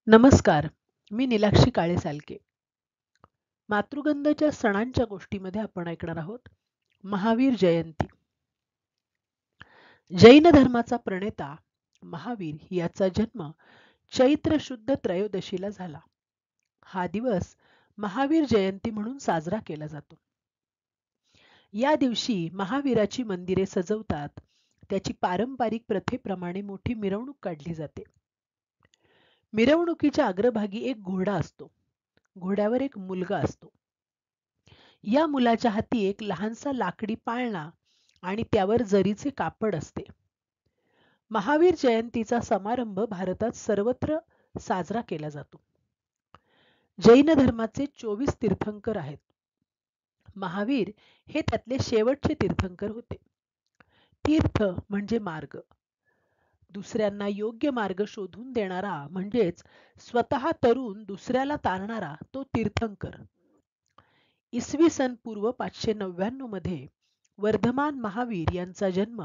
नमस्कार. मी नीलाक्षी काळे सालके. मातृगंधाच्या सणांच्या गोष्टीमध्ये आपण ऐकणार आहोत महावीर जयंती. जैन धर्माचा प्रणेता महावीर याचा जन्म चैत्र शुद्ध त्रयोदशीला झाला. हा दिवस महावीर जयंती म्हणून साजरा केला जातो. या दिवशी महावीराची मंदिरे सजवतात. त्याची पारंपरिक प्रथेप्रमाणे मोठी मिरवणूक काढली जाते. मिरवणुकीच्या अग्रभागी एक घोडा असतो. घोड्यावर एक मुलगा असतो. या मुलाच्या हाती एक लहानसा लाकडी पाळणा आणि त्यावर जरीचे कापड असते. महावीर जयंतीचा समारंभ भारतात सर्वत्र साजरा केला जातो. जैन धर्माचे 24 तीर्थंकर आहेत. महावीर हे त्यातले शेवटचे तीर्थंकर होते. तीर्थ म्हणजे मार्ग. दुसऱ्यांना योग्य मार्ग शोधून देणारा म्हणजेच स्वतः तरुण दुसऱ्याला तारणारा तो तीर्थंकर. इसवी सन पूर्व 599 मध्ये वर्धमान महावीर यांचा जन्म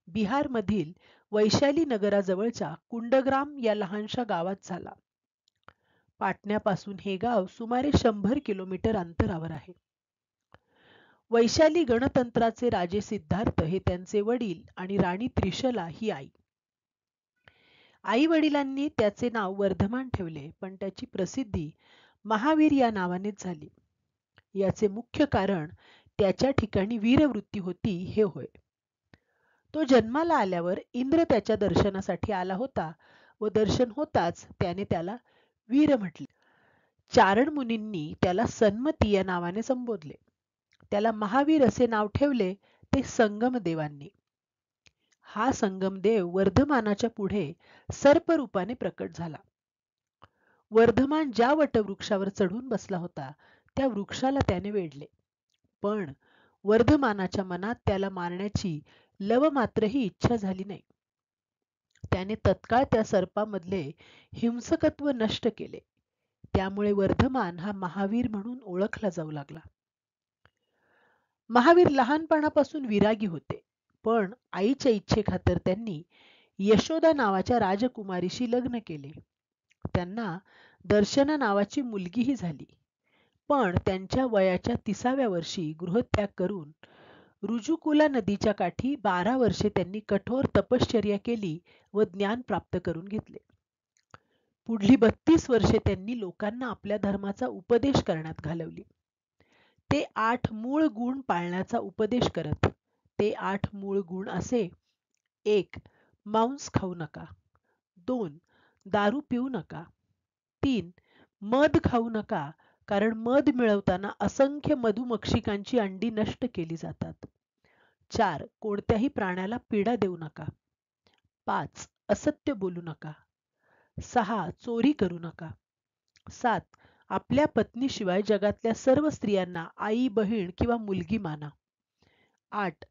बिहारमधील वैशाली नगराजवळच्या कुंडग्राम या लहानशा गावात झाला. पाटण्यापासून हे गाव सुमारे 100 किलोमीटर अंतरावर आहे. वैशाली गणतंत्राचे राजे सिद्धार्थ हे त्यांचे वडील आणि राणी त्रिशला ही आई. आई वडिलांनी त्याचे नाव वर्धमान ठेवले, पण त्याची प्रसिद्धी महावीर या नावानेच झाली. याचे मुख्य कारण त्याच्या ठिकाणी वीरवृत्ती होती हे होय. तो जन्माला आल्यावर इंद्र त्याच्या दर्शनासाठी आला होता व दर्शन होताच त्याने त्याला वीर म्हटले. चारण मुनींनी त्याला सन्मती या नावाने संबोधले. त्याला महावीर असे नाव ठेवले ते संगमदेवांनी. हा संगमदेव वर्धमानाच्या पुढे सर्परूपाने प्रकट झाला. वर्धमान ज्या वटवृक्षावर चढून बसला होता त्या वृक्षाला त्याने वेढले, पण वर्धमानाच्या मनात त्याला मारण्याची लवमात्रही इच्छा झाली नाही. त्याने तत्काळ त्या सर्पामधले हिंसकत्व नष्ट केले. त्यामुळे वर्धमान हा महावीर म्हणून ओळखला जाऊ लागला. महावीर लहानपणापासून विरागी होते, पण आईच्या इच्छेखातर त्यांनी यशोदा नावाच्या राजकुमारीशी लग्न केले. त्यांना दर्शना नावाची मुलगीही झाली. पण त्यांच्या वयाच्या 30व्या वर्षी गृहत्याग करून रुजुकुला नदीच्या काठी 12 वर्षे त्यांनी कठोर तपश्चर्या केली व ज्ञान प्राप्त करून घेतले. पुढली 32 वर्षे त्यांनी लोकांना आपल्या धर्माचा उपदेश करण्यात घालवली. ते 8 मूळ गुण पाळण्याचा उपदेश करत. ते 8 मूळ गुण असे: 1. मांस खाऊ नका. 2. दारू पिऊ नका. 3. मध खाऊ नका, कारण मध मिळवताना असंख्य मधुमक्षिकांची अंडी नष्ट केली जातात. 4. कोणत्याही प्राण्याला पीडा देऊ नका. 5. असत्य बोलू नका. 6. चोरी करू नका. 7. आपल्या पत्नीशिवाय जगातल्या सर्व स्त्रियांना आई, बहीण किंवा मुलगी माना. 8.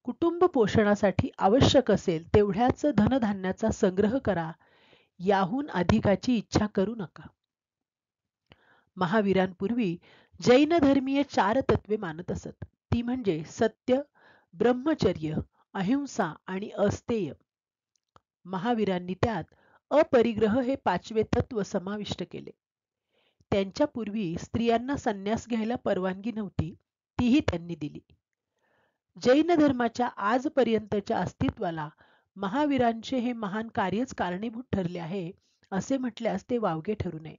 कुटुंब पोषणासाठी आवश्यक असेल तेवढ्याच धनधान्याचा संग्रह करा. याहून अधिकाची इच्छा करू नका. महावीरांपूर्वी जैन धर्मीय 4 तत्वे मानत असत. ती म्हणजे सत्य, ब्रह्मचर्य, अहिंसा आणि अस्तेय. महावीरांनी त्यात अपरिग्रह हे 5वे तत्व समाविष्ट केले. त्यांच्यापूर्वी स्त्रियांना संन्यास घ्यायला परवानगी नव्हती, तीही त्यांनी दिली. जैन धर्माच्या आजपर्यंतच्या अस्तित्वाला महावीरांचे हे महान कार्यच कारणीभूत ठरले आहे असे म्हटल्यास ते वावगे ठरू नये.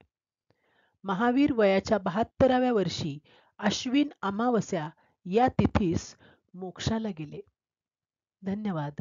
महावीर वयाच्या 72व्या वर्षी अश्विन अमावस्या या तिथीस मोक्षाला गेले. धन्यवाद.